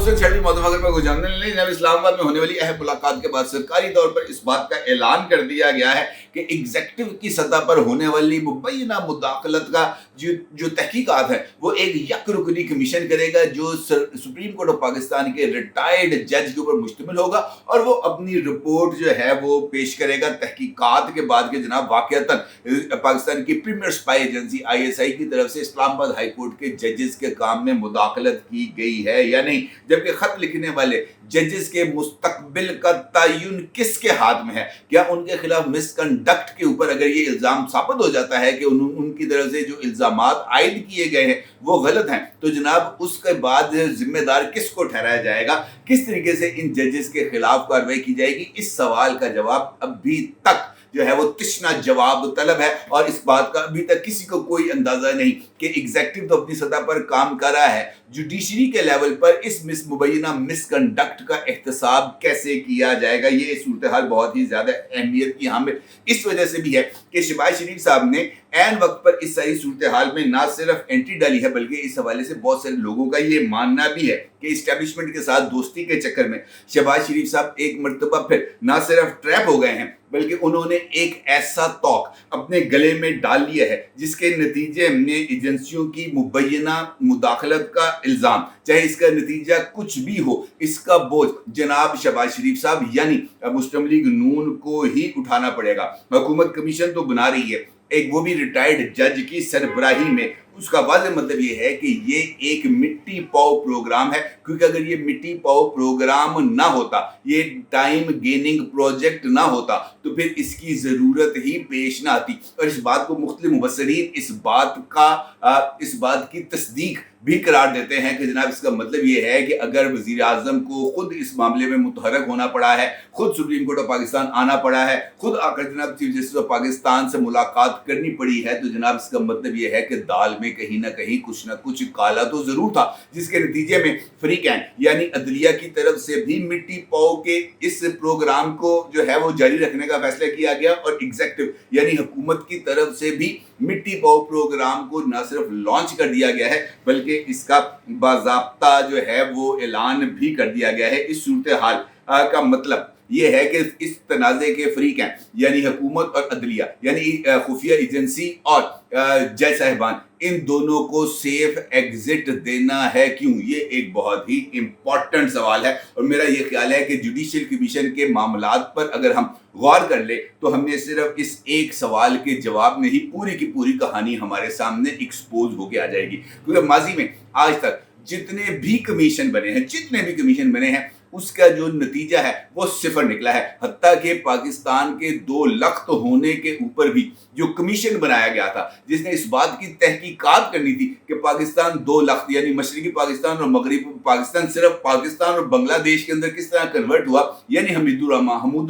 हुसैन शर्मी मुतफाकिर में गुजारने लेकिन अब इस्लामाबाद में होने वाली अहम मुलाकात के बाद सरकारी तौर पर इस बात का ऐलान कर दिया गया है कि एग्जीक्यूटिव की सतह पर होने वाली मुबैना मुदाखलत का जो तहकीकात है वो एक यक रुकनी कमीशन करेगा जो सुप्रीम कोर्ट ऑफ पाकिस्तान के रिटायर्ड जज के ऊपर मुश्तमिल होगा और वो अपनी रिपोर्ट जो है वो पेश करेगा तहकीकात के बाद के जनाब वाकईतन पाकिस्तान की प्रीमियर स्पाई एजेंसी ISI की तरफ से इस्लामाबाद हाई कोर्ट के जजेस के काम में मुदाखलत की गई है या नहीं, जबकि खत लिखने वाले जजेस के मुस्तकबिल का तयन किसके हाथ में है। क्या उनके खिलाफ मिसकंडक्ट के ऊपर अगर ये इल्जाम साबित हो जाता है कि उनकी तरफ से जो इल्जामात आयद किए गए हैं वो गलत हैं, तो जनाब उसके बाद जिम्मेदार किसको ठहराया जाएगा, किस तरीके से इन जजेस के खिलाफ कार्रवाई की जाएगी, इस सवाल का जवाब अभी तक जो है वो तिश्ना जवाब तलब है। और इस बात का अभी तक किसी को कोई अंदाजा नहीं कि एग्जीक्यूटिव तो अपनी सतह पर काम कर रहा है, जुडिशरी के लेवल पर इस मुबैना मिसकंडक्ट का एहतसाब कैसे किया जाएगा। ये सूरत हाल बहुत ही ज्यादा अहमियत की हामिल इस वजह से भी है कि शहबाज शरीफ साहब ने ऐन वक्त पर इस सारी सूरत हाल में ना सिर्फ एंट्री डाली है बल्कि इस हवाले से बहुत सारे लोगों का ये मानना भी है कि इस्टेब्लिशमेंट के साथ दोस्ती के चक्कर में शहबाज शरीफ साहब एक मर्तबा फिर ना सिर्फ ट्रैप हो गए हैं बल्कि उन्होंने एक ऐसा तौक अपने गले में डाल लिया है जिसके नतीजे में एजेंसियों की मुबैना मुदाखलत का इल्जाम, चाहे इसका नतीजा कुछ भी हो, इसका बोझ जनाब शहबाज शरीफ साहब यानी मुस्लिम लीग नून को ही उठाना पड़ेगा। हुकूमत कमीशन तो बना रही है, एक वो भी रिटायर्ड जज की सरबराही में। उसका वाज़ेह मतलब ये है कि ये एक मिट्टी पाओ प्रोग्राम है, क्योंकि अगर ये मिट्टी पाओ प्रोग्राम ना होता, ये टाइम गेनिंग प्रोजेक्ट ना होता, तो फिर इसकी ज़रूरत ही पेश ना आती। और इस बात को मुख्तलिफ मुबस्सरीन इस बात की तस्दीक भी करार देते हैं कि जनाब इसका मतलब ये है कि अगर वज़ीर आज़म को खुद इस मामले में मुतहरक होना पड़ा है, खुद सुप्रीम कोर्ट ऑफ पाकिस्तान आना पड़ा है, खुद आकर जनाब चीफ जस्टिस ऑफ पाकिस्तान से मुलाकात करनी पड़ी है, तो जनाब इसका मतलब ये है कि दाल में कहीं ना कहीं कुछ ना कुछ काला तो जरूर था, जिसके नतीजे में फ्रीकैन यानी अदलिया की तरफ से भी मिट्टी पाओ के इस प्रोग्राम को जो है वो जारी रखने का फैसला किया गया और एग्जीक्यूटिव यानी हुकूमत की तरफ से भी मिट्टी पाओ प्रोग्राम को न सिर्फ लॉन्च कर दिया गया है बल्कि इसका बाज़ाब्ता जो है वो ऐलान भी कर दिया गया है। इस सूरत हाल का मतलब ये है कि इस तनाज़े के फरीक हैं यानी हुकूमत और अदलिया यानी खुफिया एजेंसी और जज साहिबान, इन दोनों को सेफ एग्जिट देना है। क्यों? ये एक बहुत ही इंपॉर्टेंट सवाल है और मेरा ये ख्याल है कि जुडिशियल कमीशन के मामलात पर अगर हम गौर कर ले तो हमने सिर्फ इस एक सवाल के जवाब में ही पूरी की पूरी कहानी हमारे सामने एक्सपोज होके आ जाएगी। क्योंकि माजी में आज तक जितने भी कमीशन बने हैं उसका जो नतीजा है वो सिफर निकला है। हत्ता कि पाकिस्तान के 2 लख्त होने के ऊपर भी जो कमीशन बनाया गया था जिसने इस बात की तहकीकात करनी थी कि पाकिस्तान 2 लख्त यानी मशरकी पाकिस्तान और मगरबी पाकिस्तान सिर्फ पाकिस्तान और बांग्लादेश के अंदर किस तरह कन्वर्ट हुआ, यानी हमीदुर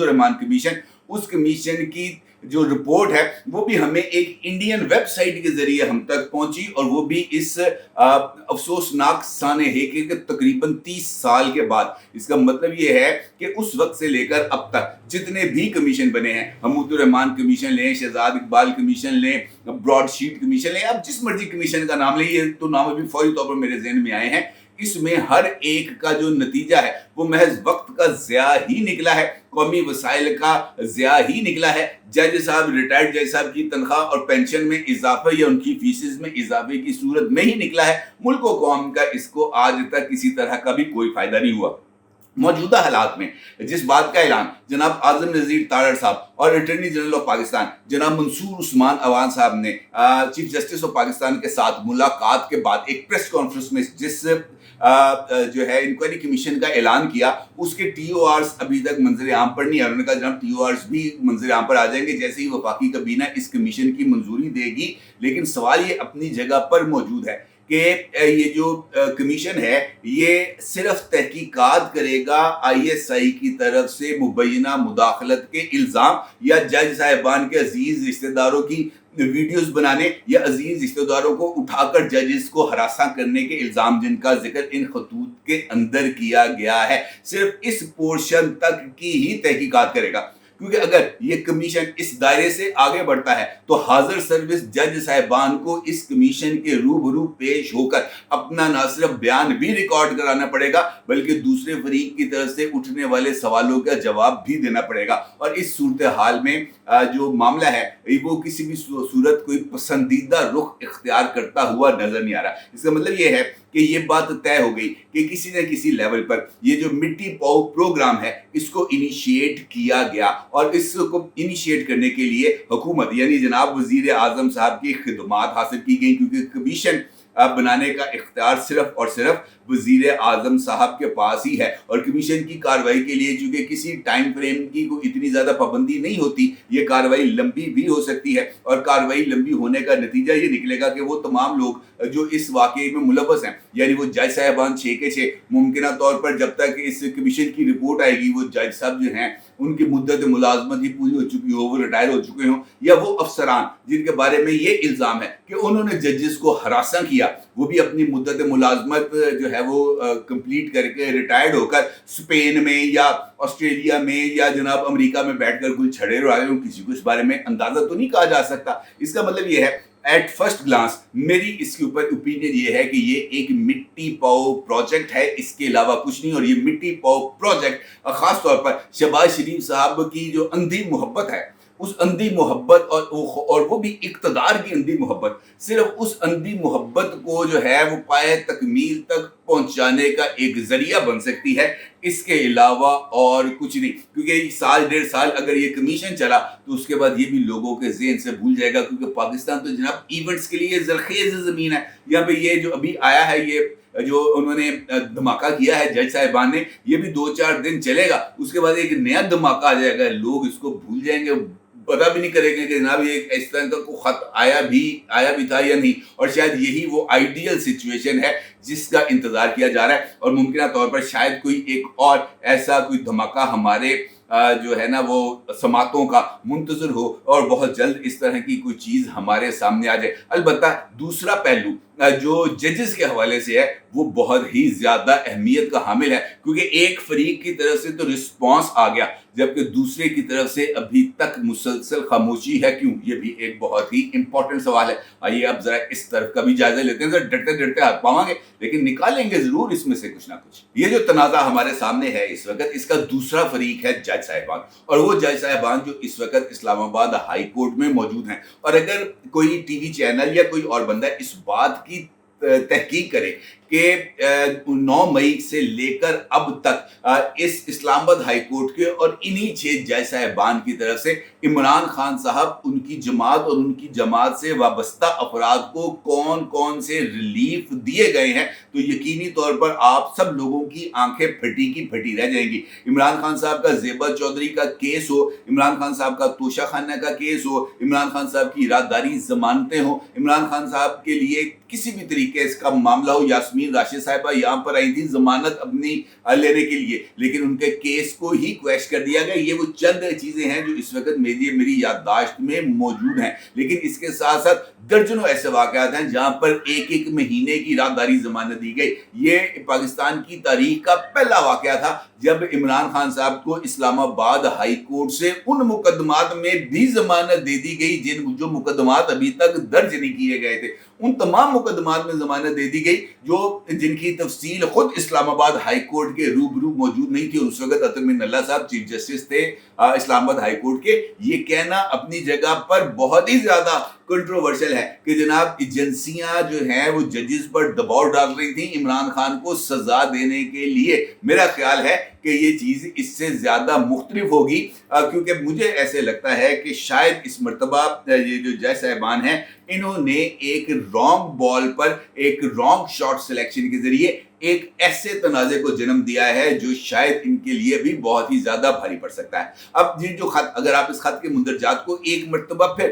रहमान कमीशन, उस कमीशन की जो रिपोर्ट है वो भी हमें एक इंडियन वेबसाइट के जरिए हम तक पहुंची और वो भी इस अफसोसनाक साने है कि तकरीबन 30 साल के बाद। इसका मतलब ये है कि उस वक्त से लेकर अब तक जितने भी कमीशन बने हैं, हमीदुर रहमान कमीशन लें, शहजाद इकबाल कमीशन लें, ब्रॉडशीट कमीशन लें, आप जिस मर्जी कमीशन का नाम लें, ये तो नाम अभी फौरी तौर पर मेरे ज़हन में आए हैं, इसमें हर एक का जो नतीजा है वो महज वक्त का ज़िया ही निकला है, कौमी वसाइल का ज़िया ही निकला है। जज साहब, रिटायर्ड जज साहब की तनख्वाह और पेंशन में इजाफे या उनकी फीसिस में इजाफे की सूरत में ही निकला है। मुल्क व कौम का इसको आज तक किसी तरह का भी कोई फायदा नहीं हुआ। मौजूदा हालात में जिस बात का ऐलान जनाब आजम नज़ीर तारड़ साहब और अटॉर्नी जनरल ऑफ पाकिस्तान जनाब मंसूर उस्मान अवान साहब ने चीफ जस्टिस ऑफ पाकिस्तान के साथ मुलाकात के बाद एक प्रेस कॉन्फ्रेंस में जिस जो है इंक्वायरी कमीशन का ऐलान किया, उसके TORs अभी तक मंजर आम पर नहीं है। उन्होंने कहा जनाब TORs भी मंजर आम पर आ जाएंगे जैसे ही वफाकी काबीना इस कमीशन की मंजूरी देगी। लेकिन सवाल ये अपनी जगह पर मौजूद है कि ये जो कमीशन है ये सिर्फ तहकीकात करेगा ISI की तरफ से मुबैना मुदाखलत के इल्ज़ाम या जज साहिबान के अजीज रिश्तेदारों की वीडियोस बनाने या अजीज रिश्तेदारों को उठाकर जजेस को हरासा करने के इल्ज़ाम जिनका जिक्र इन खतूत के अंदर किया गया है, सिर्फ इस पोर्शन तक की ही तहकीकात करेगा। کیونکہ اگر یہ کمیشن اس دائرے سے آگے بڑھتا ہے تو حاضر سروس جج صاحبان کو اس کمیشن کے روبرو پیش ہو کر اپنا نہ صرف بیان بھی ریکارڈ کرانا پڑے گا بلکہ دوسرے فریق کی طرف سے اٹھنے والے سوالوں کا جواب بھی دینا پڑے گا. اور اس صورتحال میں جو معاملہ ہے وہ کسی بھی صورت کوئی پسندیدہ رخ اختیار کرتا ہوا نظر نہیں آ رہا. اس کا مطلب یہ ہے کہ یہ بات طے ہو گئی کہ کسی نہ کسی لیول پر یہ جو مٹی پاؤ پروگرام ہے اس کو انیشیٹ کیا گیا, اور اس کو انیشیٹ کرنے کے لیے حکومت یعنی جناب وزیر اعظم صاحب کی خدمات حاصل کی گئی, کیونکہ کمیشن بنانے کا اختیار صرف اور صرف وزیر اعظم صاحب کے پاس ہی ہے. اور کمیشن کی کارروائی کے لیے چونکہ کسی ٹائم فریم کی کوئی اتنی زیادہ پابندی نہیں ہوتی, یہ کارروائی لمبی بھی ہو سکتی ہے, اور کارروائی لمبی ہونے کا نتیجہ یہ نکلے گا کہ وہ تمام لوگ جو اس واقعے میں ملوث ہیں یعنی وہ جج صاحبان 6 کے 6 ممکنہ طور پر جب تک اس کمیشن کی رپورٹ آئے گی وہ جج صاحب جو ہیں ان کی مدت ملازمت ہی پوری ہو چکی ہو, وہ ریٹائر ہو چکے ہوں, یا وہ افسران جن کے بارے میں یہ الزام ہے کہ انہوں نے ججز کو ہراساں کیا وہ بھی اپنی مدت ملازمت جو ہے وہ کمپلیٹ کر کے ریٹائرڈ ہو کر اسپین میں یا آسٹریلیا میں یا جناب امریکہ میں بیٹھ کر گل چھڑے رہے ہوں. کسی کو اس بارے میں اندازہ تو نہیں کہا جا سکتا. اس کا مطلب یہ ہے ایٹ فرسٹ گلانس میری اس کے اوپر اوپینین یہ ہے کہ یہ ایک مٹی پاؤ پروجیکٹ ہے, اس کے علاوہ کچھ نہیں. اور یہ مٹی پاؤ پروجیکٹ خاص طور پر شہباز شریف صاحب کی جو اندھی محبت ہے اس اندھی محبت اور وہ بھی اقتدار کی اندھی محبت, صرف اس اندھی محبت کو جو ہے وہ پائے تکمیل تک پہنچانے کا ایک ذریعہ بن سکتی ہے, اس کے علاوہ اور کچھ نہیں. کیونکہ 1.5 سال اگر یہ کمیشن چلا تو اس کے بعد یہ بھی لوگوں کے ذہن سے بھول جائے گا, کیونکہ پاکستان تو جناب ایونٹس کے لیے زرخیز زمین ہے. یہاں پہ یہ جو ابھی آیا ہے یہ جو انہوں نے دھماکہ کیا ہے جج صاحبان نے, یہ بھی 2-4 دن چلے گا, اس کے بعد ایک نیا دھماکہ آ جائے گا, لوگ اس کو بھول جائیں گے, پتا بھی نہیں کریں گے کہ جناب یہ اس طرح کا کوئی خط آیا بھی تھا یا نہیں. اور شاید یہی وہ آئیڈیل سچویشن ہے جس کا انتظار کیا جا رہا ہے, اور ممکنہ طور پر شاید کوئی ایک اور ایسا کوئی دھماکہ ہمارے جو ہے نا وہ سماعتوں کا منتظر ہو اور بہت جلد اس طرح کی کوئی چیز ہمارے سامنے آ جائے. البتہ دوسرا پہلو جو ججز کے حوالے سے ہے وہ بہت ہی زیادہ اہمیت کا حامل ہے, کیونکہ ایک فریق کی طرف سے تو رسپانس آ گیا جبکہ دوسرے کی طرف سے ابھی تک مسلسل خاموشی ہے. کیوں؟ یہ بھی ایک بہت ہی امپورٹنٹ سوال ہے. آئیے اب ذرا اس طرف کا بھی جائزہ لیتے ہیں. ذرا ڈرتے ہاتھ پاؤں گے لیکن نکالیں گے ضرور اس میں سے کچھ نہ کچھ. یہ جو تنازع ہمارے سامنے ہے اس وقت, اس کا دوسرا فریق ہے جج صاحبان, اور وہ جج صاحبان جو اس وقت اسلام آباد ہائی کورٹ میں موجود ہیں. اور اگر کوئی ٹی وی چینل یا کوئی اور بندہ اس بات کی تحقیق کرے کہ 9 مئی سے لے کر اب تک اس اسلام آباد ہائی کورٹ کے اور انہی 6 جج صاحبان کی طرف سے عمران خان صاحب, ان کی جماعت اور ان کی جماعت سے وابستہ افراد کو کون کون سے ریلیف دیے گئے ہیں, تو یقینی طور پر آپ سب لوگوں کی آنکھیں پھٹی کی پھٹی رہ جائیں گی. عمران خان صاحب کا زیبا چودھری کا کیس ہو, عمران خان صاحب کا توشہ خانہ کا کیس ہو, عمران خان صاحب کی اراداری ضمانتیں ہوں, عمران خان صاحب کے لیے کسی بھی طریقے اس کا معاملہ ہو, یاسمین راشد صاحبہ یہاں پر آئی تھی ضمانت اپنی لینے کے لیے لیکن ان کے کیس کو ہی کویش کر دیا گیا. یہ وہ چند چیزیں ہیں جو اس وقت میری یادداشت میں موجود ہیں, لیکن اس کے ساتھ ساتھ درجنوں ایسے واقعات ہیں جہاں پر 1 مہینے کی رازداری ضمانت دی گئی. یہ پاکستان کی تاریخ کا پہلا واقعہ تھا جب عمران خان صاحب کو اسلام آباد ہائی کورٹ سے ان مقدمات میں بھی ضمانت دے دی گئی جو مقدمات ابھی تک درج نہیں کیے گئے تھے. ان تمام مقدمات میں ضمانت دے دی گئی جن کی تفصیل خود اسلام آباد ہائی کورٹ کے روبرو موجود نہیں تھی. اس وقت عطا من اللہ صاحب چیف جسٹس تھے اسلام آباد ہائی کورٹ کے. یہ کہنا اپنی جگہ پر بہت ہی زیادہ کنٹروورشل ہے کہ جناب ایجنسیاں جو ہیں وہ ججز پر دباؤ ڈال رہی تھیں عمران خان کو سزا دینے کے لیے. میرا خیال ہے کہ یہ چیز اس سے زیادہ مختلف ہوگی, کیونکہ مجھے ایسے لگتا ہے کہ شاید اس مرتبہ یہ جو جج صاحبان ہیں انہوں نے ایک رانگ بال پر ایک رانگ شاٹ سلیکشن کے ذریعے ایک ایسے تنازع کو جنم دیا ہے جو شاید ان کے لیے بھی بہت ہی زیادہ بھاری پڑ سکتا ہے. اب یہ جو خط, اگر آپ اس خط کے مندرجات کو ایک مرتبہ پھر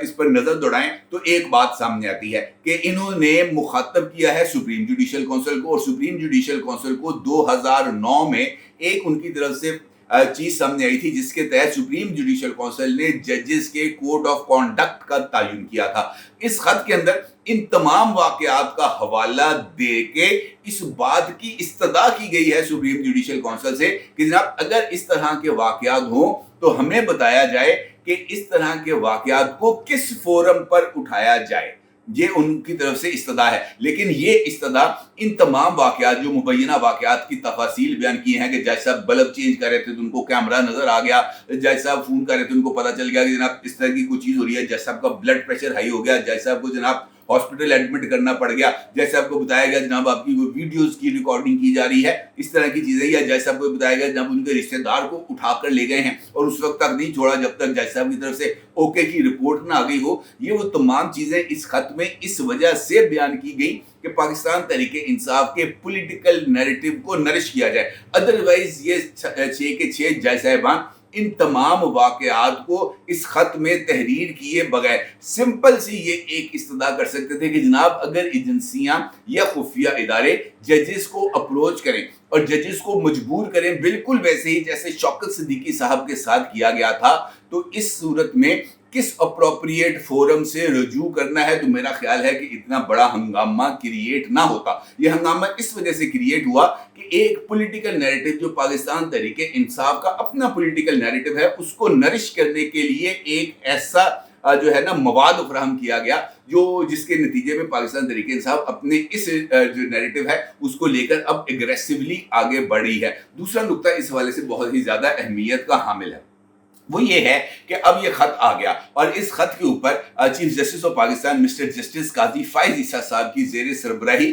اس پر نظر دوڑائیں تو ایک بات سامنے آتی ہے کہ انہوں نے مخاطب کیا ہے سپریم جوڈیشل کونسل کو, اور سپریم جوڈیشل کونسل کو 2009 میں ایک ان کی طرف سے चीज सामने आई थी जिसके तहत सुप्रीम जुडिशियल काउंसिल ने जजेस के कोड ऑफ कॉन्डक्ट का तयन किया था। इस खत के अंदर इन तमाम वाकयात का हवाला दे के इस बात की इस्तदा की गई है सुप्रीम जुडिशियल काउंसिल से कि जनाब अगर इस तरह के वाकयात हो तो हमें बताया जाए कि इस तरह के वाकयात को किस फोरम पर उठाया जाए। ये उनकी तरफ से इस्तदा है, लेकिन ये इस्तदा इन तमाम वाकयात जो मुबैना वाकयात की तफासील बयान की हैं कि जज साहब बल्ब चेंज कर रहे थे तो उनको कैमरा नजर आ गया, जज साहब फोन कर रहे थे उनको पता चल गया कि जनाब इस तरह की कोई चीज हो रही है, जज साहब का ब्लड प्रेशर हाई हो गया, जज साहब को जनाब हॉस्पिटल एडमिट करना पड़ गया, जैसे आपको बताया गया जनाब आपकी वो वीडियोस की रिकॉर्डिंग की जा रही है, इस तरह की चीजें, या जैसे आपको बताया गया जनाब उनके रिश्तेदार को उठाकर ले गए हैं और उस वक्त तक नहीं छोड़ा जब तक जज साहब की तरफ से ओके की रिपोर्ट ना आ गई हो। ये वो तमाम चीजें इस खत में इस वजह से बयान की गई कि पाकिस्तान तहरीक इंसाफ के पॉलिटिकल नैरेटिव को नरिश किया जाए। अदरवाइज ये 6 के 6 जज साहिबान इन तमाम वाकयात को इस खत में तहरीर किए बगैर सिंपल सी ये एक इस्तदा कर सकते थे कि जनाब अगर एजेंसियां या खुफिया इदारे जजेस को अप्रोच करें और जजेस को मजबूर करें बिल्कुल वैसे ही जैसे शौकत सिद्दीकी साहब के साथ किया गया था, तो इस सूरत में किस अप्रोप्रिएट फोरम से रजू करना है, तो मेरा ख्याल है कि इतना बड़ा हंगामा क्रिएट ना होता। यह हंगामा इस वजह से क्रिएट हुआ कि एक पॉलिटिकल नैरेटिव जो पाकिस्तान तहरीक इंसाफ का अपना पॉलिटिकल नैरेटिव है उसको नरिश करने के लिए एक ऐसा जो है ना मवाद फराहम किया गया जो जिसके नतीजे में पाकिस्तान तहरीक इंसाफ अपने इस जो नैरेटिव है उसको लेकर अब एग्रेसिवली आगे बढ़ी है। दूसरा नुक्ता इस हवाले से बहुत ही ज्यादा अहमियत का हामिल है, वो ये है कि अब ये खत आ गया और इस खत के ऊपर chief justice of Pakistan mister justice Qazi Faez Isa Sahab की जेर सरबराही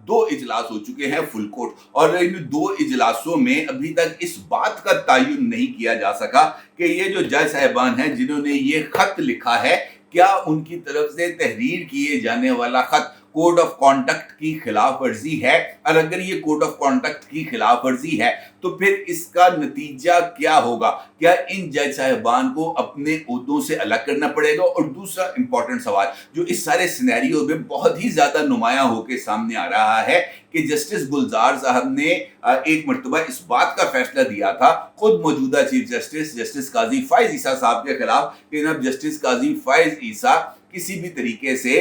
2 इजलास हो चुके हैं फुल कोर्ट, और इन 2 इजलासों में अभी तक इस बात का तयन नहीं किया जा सका कि ये जो जज साहिबान हैं जिन्होंने ये खत लिखा है क्या उनकी तरफ से तहरीर किए जाने वाला खत कोड ऑफ कॉन्डक्ट की खिलाफ वर्जी है, और अगर ये कोड ऑफ कॉन्डक्ट की खिलाफ वर्जी है तो फिर इसका नतीजा क्या होगा, क्या इन जज साहिबान को अपने ओहदों से अलग करना पड़ेगा। और दूसरा इंपॉर्टेंट सवाल जो इस सारे सिनेरियो में बहुत ही ज्यादा नुमाया होकर सामने आ रहा है कि जस्टिस गुलजार साहब ने एक मरतबा इस बात का फैसला दिया था खुद मौजूदा chief justice justice Qazi Faez Isa साहब के खिलाफ कि जनाब जस्टिस काजी फाइज ईसा किसी भी तरीके से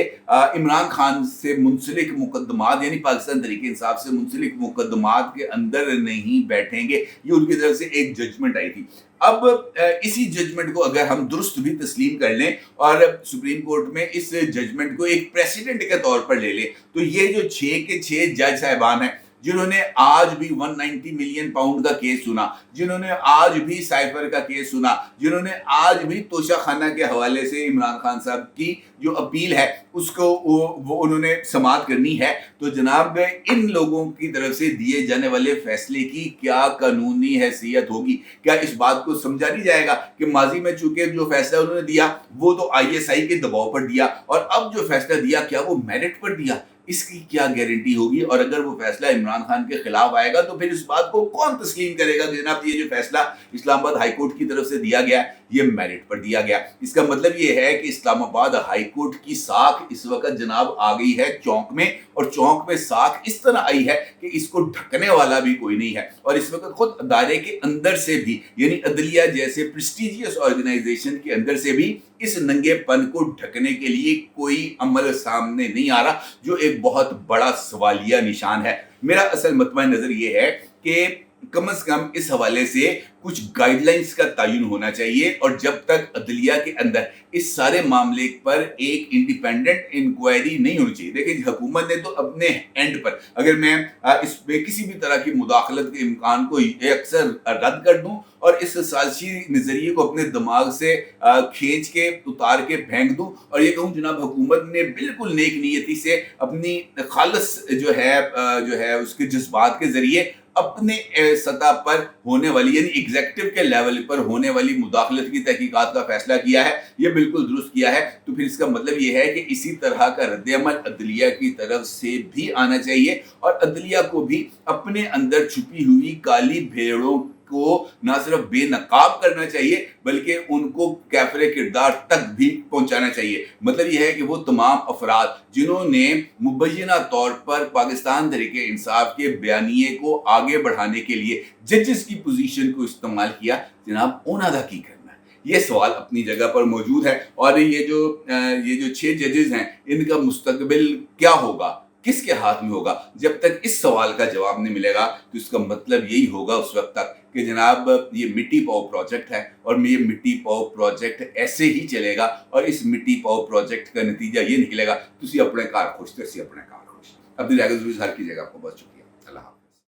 इमरान खान से मुंसलिक मुकदमात यानी पाकिस्तान तहरीक इंसाफ से मुंसलिक मुकदमात के अंदर नहीं बैठेंगे, ये उनकी तरफ से एक जजमेंट आई थी। अब इसी जजमेंट को अगर हम दुरुस्त भी तस्लीम कर लें और सुप्रीम कोर्ट में इस जजमेंट को एक प्रेसिडेंट के तौर पर ले लें, तो ये जो 6 के 6 जज साहिबान हैं जिन्होंने आज भी 190 मिलियन पाउंड का केस सुना, जिन्होंने आज भी साइफर का केस सुना, जिन्होंने आज भी तोशा खाना के हवाले से इमरान खान साहब की जो अपील है उसको वो उन्होंने समाअत करनी है, तो जनाब इन लोगों की तरफ से दिए जाने वाले फैसले की क्या कानूनी हैसियत होगी। क्या इस बात को समझा नहीं जाएगा कि माजी में चूंकि जो फैसला उन्होंने दिया वो तो ISI के दबाव पर दिया और अब जो फैसला दिया क्या वो मेरिट पर दिया, इसकी क्या गारंटी होगी। और अगर वो फैसला इमरान खान के खिलाफ आएगा तो फिर इस बात को कौन तस्लीम करेगा कि जनाब ये जो फैसला इस्लामाबाद हाई कोर्ट की तरफ से दिया गया ये मेरिट पर दिया गया। इसका मतलब ये है कि इस्लामाबाद हाई कोर्ट की साख इस वक्त जनाब आ गई है चौंक में, और चौंक में साख इस तरह आई है कि इसको ढकने वाला भी कोई नहीं है। और इस वक्त खुद अदारे के अंदर से भी यानी अदलिया जैसे प्रेस्टिजियस ऑर्गेनाइजेशन के अंदर से भी इस नंगेपन को ढकने के लिए कोई अमल सामने नहीं आ रहा, जो एक बहुत बड़ा सवालिया निशान है। मेरा असल मतबा नजर ये है कि कम से कम इस हवाले से कुछ गाइडलाइंस का तयन होना चाहिए, और जब तक अदलिया के अंदर इस सारे मामले पर एक इंडिपेंडेंट इंक्वायरी नहीं होनी चाहिए। देखिए हुकूमत ने तो अपने एंड पर अगर मैं इसमें किसी भी तरह की मुदाखलत के इम्कान को अक्सर रद्द कर दूं और इस साजिशी नजरिए को अपने दिमाग से खींच के उतार के फेंक दूं और ये कहूं जनाब हुकूमत ने बिल्कुल नेक नीयती से अपनी खालस जो है उसके जज्बात के जरिए अपने सतह पर होने वाली यानी एग्जीक्यूटिव के लेवल पर होने वाली मुदाखलत की तहकीकात का फैसला किया है, ये बिल्कुल दुरुस्त किया है, तो फिर इसका मतलब ये है कि इसी तरह का रद्द-ए-अमल अदलिया की तरफ से भी आना चाहिए और अदलिया को भी अपने अंदर छुपी हुई काली भेड़ों کو نہ صرف بے نقاب کرنا چاہیے بلکہ ان کو کیفر کردار تک بھی پہنچانا چاہیے۔ مطلب یہ ہے کہ وہ تمام افراد جنہوں نے مبینہ طور پر پاکستان تحریک انصاف کے بیانیے کو آگے بڑھانے کے لیے ججز کی پوزیشن کو استعمال کیا، جناب انہوں نے کی کرنا ہے۔ یہ سوال اپنی جگہ پر موجود ہے، اور یہ جو 6 ججز ہیں ان کا مستقبل کیا ہوگا، کس کے ہاتھ میں ہوگا، جب تک اس سوال کا جواب نہیں ملے گا تو اس کا مطلب یہی ہوگا اس وقت تک کہ جناب یہ مٹی پاؤ پروجیکٹ ہے، اور یہ مٹی پاؤ پروجیکٹ ایسے ہی چلے گا، اور اس مٹی پاؤ پروجیکٹ کا نتیجہ یہ نکلے گا تسی اپنے کار خوش، تسی اپنے کار خوش۔ عبدالعزیز ہر کی جگہ آپ کو بہت شکریہ۔ اللہ حافظ۔